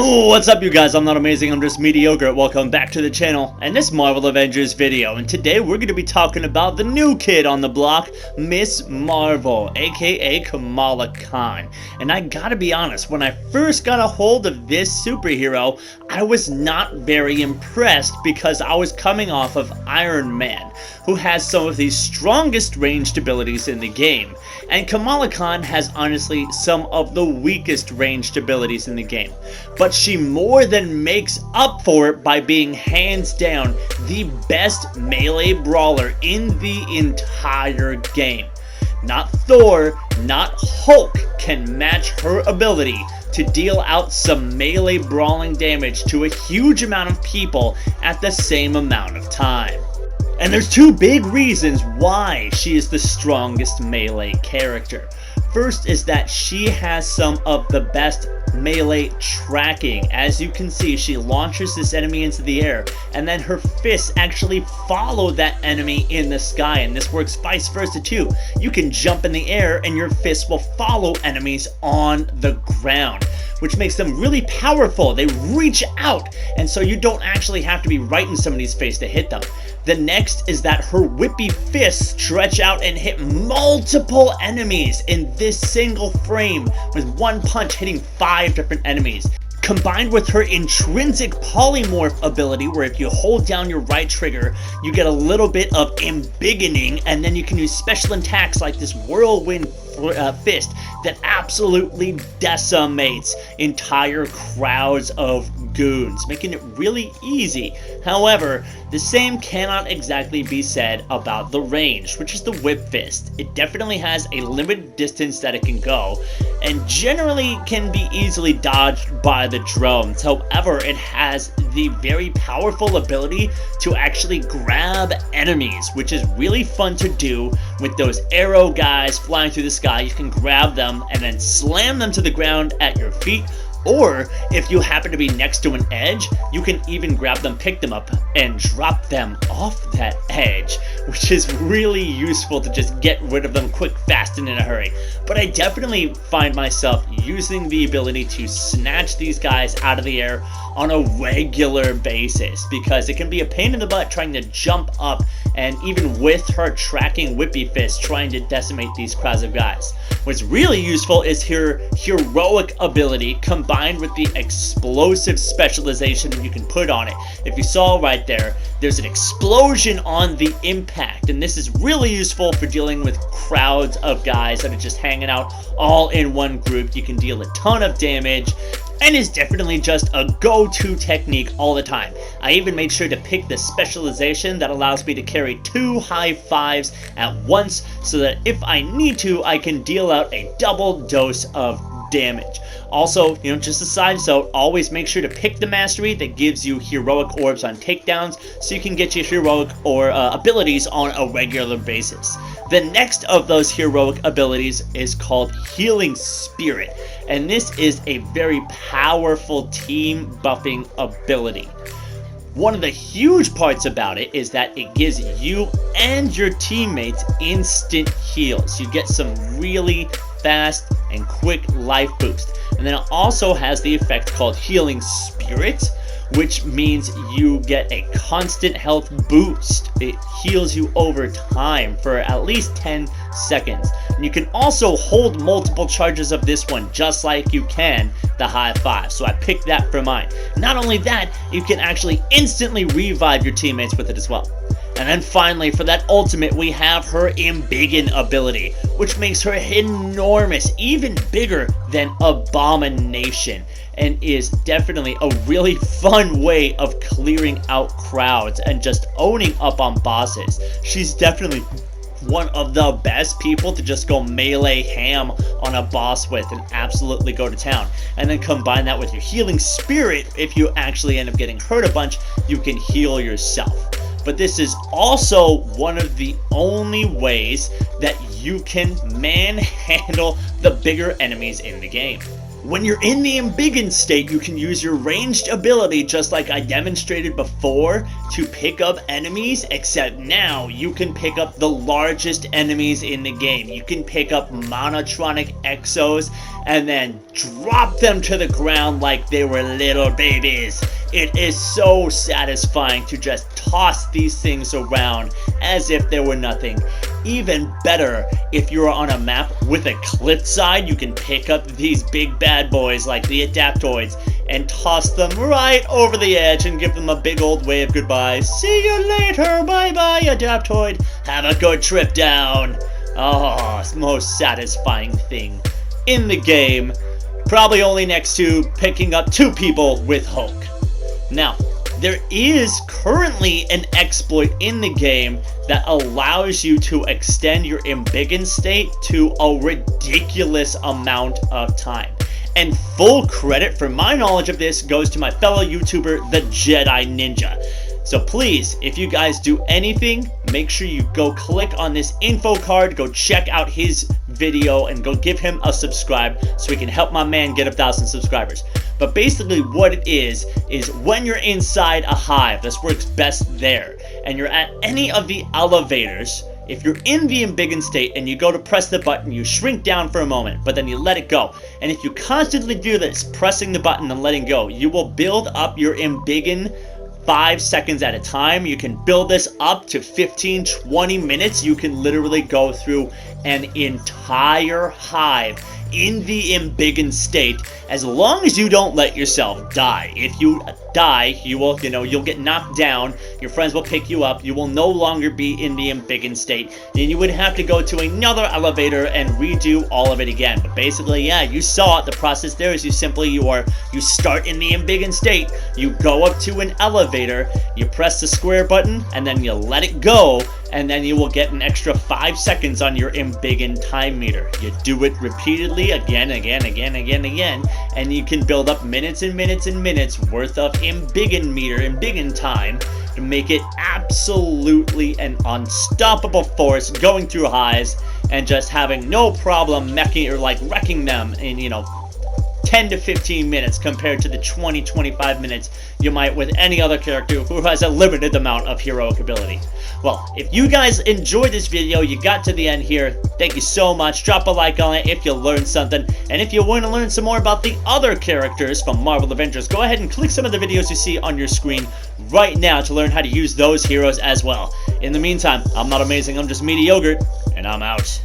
What's up, you guys? I'm not amazing, I'm just mediocre. Welcome back to the channel and this Marvel Avengers video. And today we're going to be talking about the new kid on the block, Miss Marvel, aka Kamala Khan. And I gotta be honest, when I first got a hold of this superhero, I was not very impressed because I was coming off of Iron Man, who has some of the strongest ranged abilities in the game. And Kamala Khan has honestly some of the weakest ranged abilities in the game. But she more than makes up for it by being hands down the best melee brawler in the entire game. Not Thor, not Hulk can match her ability to deal out some melee brawling damage to a huge amount of people at the same amount of time. And there's two big reasons why she is the strongest melee character. First is that she has some of the best melee tracking. As you can see, she launches this enemy into the air, and then her fists actually follow that enemy in the sky, and this works vice versa too. You can jump in the air and your fists will follow enemies on the ground, which makes them really powerful. They reach out, and so you don't actually have to be right in somebody's face to hit them. The next is that her whippy fists stretch out and hit multiple enemies in this single frame, with one punch hitting 5 different enemies. Combined with her intrinsic polymorph ability, where if you hold down your right trigger, you get a little bit of embiggening, and then you can use special attacks like this whirlwind fist that absolutely decimates entire crowds of goons, making it really easy. However, the same cannot exactly be said about the range, which is the whip fist. It definitely has a limited distance that it can go, and generally can be easily dodged by the drones. However, it has the very powerful ability to actually grab enemies, which is really fun to do with those arrow guys flying through the sky. You can grab them and then slam them to the ground at your feet. Or, if you happen to be next to an edge, you can even grab them, pick them up, and drop them off that edge, which is really useful to just get rid of them quick, fast, and in a hurry. But I definitely find myself using the ability to snatch these guys out of the air on a regular basis, because it can be a pain in the butt trying to jump up, and even with her tracking whippy fist, trying to decimate these crowds of guys. What's really useful is her heroic ability combined with the explosive specialization you can put on it. If you saw right there, there's an explosion on the impact, and this is really useful for dealing with crowds of guys that are just hanging out all in one group. You can deal a ton of damage, and is definitely just a go-to technique all the time. I even made sure to pick the specialization that allows me to carry 2 high fives at once, so that if I need to, I can deal out a double dose of damage. Also, just a side note, always make sure to pick the mastery that gives you heroic orbs on takedowns, so you can get your heroic or abilities on a regular basis. The next of those heroic abilities is called Healing Spirit, and this is a very powerful team buffing ability. One of the huge parts about it is that it gives you and your teammates instant heals. You get some really fast and quick life boost. And then it also has the effect called Healing Spirit, which means you get a constant health boost. It heals you over time for at least 10 seconds. And you can also hold multiple charges of this one, just like you can the high five. So I picked that for mine. Not only that, you can actually instantly revive your teammates with it as well. And then finally, for that ultimate, we have her Embiggen ability, which makes her enormous, even bigger than Abomination, and is definitely a really fun way of clearing out crowds and just owning up on bosses. She's definitely one of the best people to just go melee ham on a boss with and absolutely go to town. And then combine that with your Healing Spirit. If you actually end up getting hurt a bunch, you can heal yourself. But this is also one of the only ways that you can manhandle the bigger enemies in the game. When you're in the embiggen state, you can use your ranged ability, just like I demonstrated before, to pick up enemies, except now you can pick up the largest enemies in the game. You can pick up monotronic exos and then drop them to the ground like they were little babies. It is so satisfying to just toss these things around as if they were nothing. Even better, if you're on a map with a cliffside, you can pick up these big bad boys like the Adaptoids and toss them right over the edge and give them a big old wave goodbye. See you later, bye bye Adaptoid. Have a good trip down. Oh, it's the most satisfying thing in the game. Probably only next to picking up 2 people with Hulk. Now, there is currently an exploit in the game that allows you to extend your embiggen state to a ridiculous amount of time. And full credit for my knowledge of this goes to my fellow YouTuber, the Jedi Ninja. So please, if you guys do anything, make sure you go click on this info card, go check out his video, and go give him a subscribe so we can help my man get 1,000 subscribers. But basically what it is when you're inside a hive, this works best there, and you're at any of the elevators, if you're in the embiggen state and you go to press the button, you shrink down for a moment, but then you let it go. And if you constantly do this, pressing the button and letting go, you will build up your embiggen 5 seconds at a time. You can build this up to 15-20 minutes. You can literally go through an entire hive in the embiggen state, as long as you don't let yourself die. If you die, you will, you'll get knocked down, your friends will pick you up, you will no longer be in the embiggen state, and you would have to go to another elevator and redo all of it again. But basically, yeah, you saw it. The process there is you start in the embiggen state, you go up to an elevator, you press the square button, and then you let it go, and then you will get an extra 5 seconds on your embiggen time meter. You do it repeatedly, again, and you can build up minutes and minutes and minutes worth of embiggen time to make it absolutely an unstoppable force going through highs and just having no problem wrecking them in 10 to 15 minutes compared to the 20-25 minutes you might with any other character who has a limited amount of heroic ability. Well, if you guys enjoyed this video, you got to the end here, thank you so much. Drop a like on it if you learned something, and if you want to learn some more about the other characters from Marvel Avengers, go ahead and click some of the videos you see on your screen right now to learn how to use those heroes as well. In the meantime, I'm not amazing, I'm just mediocre, and I'm out.